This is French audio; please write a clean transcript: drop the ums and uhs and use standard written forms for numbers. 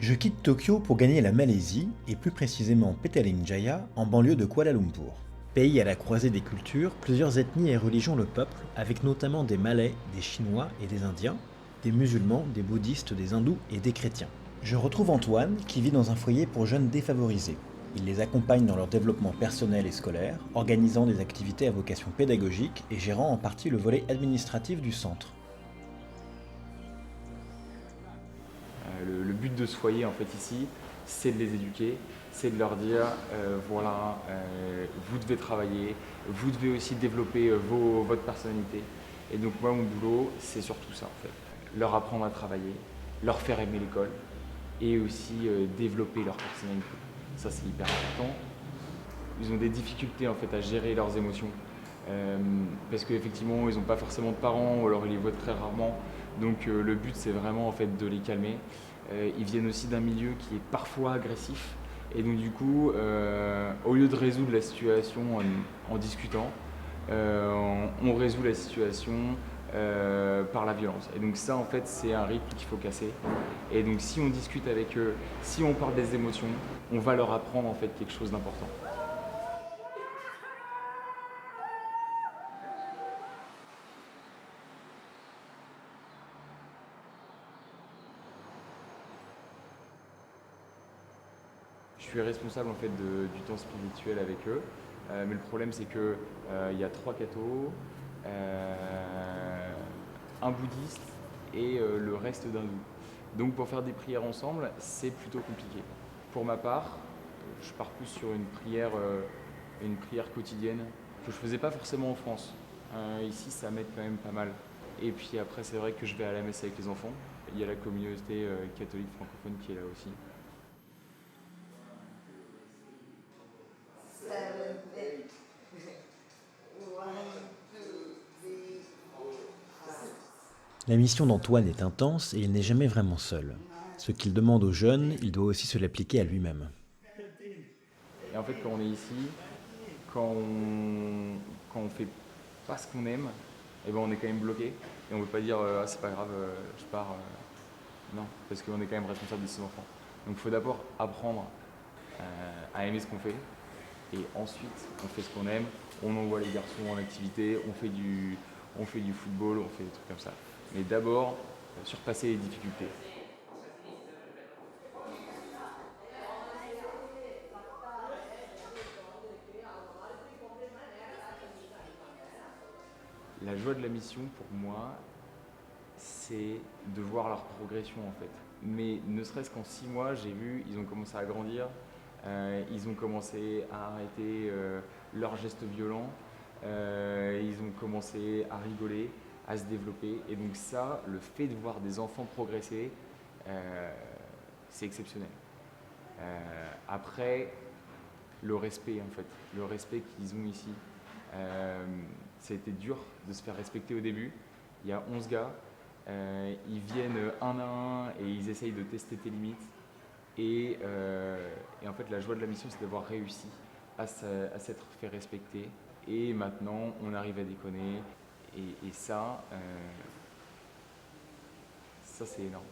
Je quitte Tokyo pour gagner la Malaisie, et plus précisément Petaling Jaya, en banlieue de Kuala Lumpur. Pays à la croisée des cultures, plusieurs ethnies et religions le peuplent, avec notamment des Malais, des Chinois et des Indiens, des musulmans, des bouddhistes, des hindous et des chrétiens. Je retrouve Antoine, qui vit dans un foyer pour jeunes défavorisés. Il les accompagne dans leur développement personnel et scolaire, organisant des activités à vocation pédagogique et gérant en partie le volet administratif du centre. Le but de ce foyer en fait ici, c'est de les éduquer, c'est de leur dire voilà, vous devez travailler, vous devez aussi développer votre personnalité. Et donc moi mon boulot c'est surtout ça en fait. Leur apprendre à travailler, leur faire aimer l'école et aussi développer leur personnalité. Ça c'est hyper important. Ils ont des difficultés en fait à gérer leurs émotions. Parce qu'effectivement ils n'ont pas forcément de parents ou alors ils les voient très rarement. Donc le but c'est vraiment en fait de les calmer. Ils viennent aussi d'un milieu qui est parfois agressif. Et donc du coup, au lieu de résoudre la situation en discutant, on résout la situation par la violence. Et donc ça en fait c'est un rythme qu'il faut casser. Et donc si on discute avec eux, si on parle des émotions, on va leur apprendre en fait quelque chose d'important. Je suis responsable en fait du temps spirituel avec eux, mais le problème c'est que il y a trois cathos, un bouddhiste et le reste d'hindous. Donc pour faire des prières ensemble, c'est plutôt compliqué. Pour ma part, je pars plus sur une prière quotidienne que je faisais pas forcément en France. Ici, ça m'aide quand même pas mal. Et puis après, c'est vrai que je vais à la messe avec les enfants. Il y a la communauté catholique francophone qui est là aussi. La mission d'Antoine est intense et il n'est jamais vraiment seul. Ce qu'il demande aux jeunes, il doit aussi se l'appliquer à lui-même. Et en fait, quand on est ici, quand on fait pas ce qu'on aime, eh ben on est quand même bloqué. Et on ne peut pas dire ah, c'est pas grave, je pars. Non, parce qu'on est quand même responsable de ses enfants. Donc il faut d'abord apprendre à aimer ce qu'on fait. Et ensuite, on fait ce qu'on aime. On envoie les garçons en activité, on fait du football, on fait des trucs comme ça. Mais d'abord, surpasser les difficultés. La joie de la mission, pour moi, c'est de voir leur progression en fait. Mais ne serait-ce qu'en 6 mois, j'ai vu, ils ont commencé à grandir, ils ont commencé à arrêter leurs gestes violents, ils ont commencé à rigoler, à se développer. Et donc ça, le fait de voir des enfants progresser, c'est exceptionnel. Après, le respect en fait, le respect qu'ils ont ici. Ça a été dur de se faire respecter au début. Il y a 11 gars, ils viennent un à un et ils essayent de tester tes limites. Et en fait, la joie de la mission, c'est d'avoir réussi s'être fait respecter. Et maintenant, on arrive à déconner. Et ça, ça c'est énorme.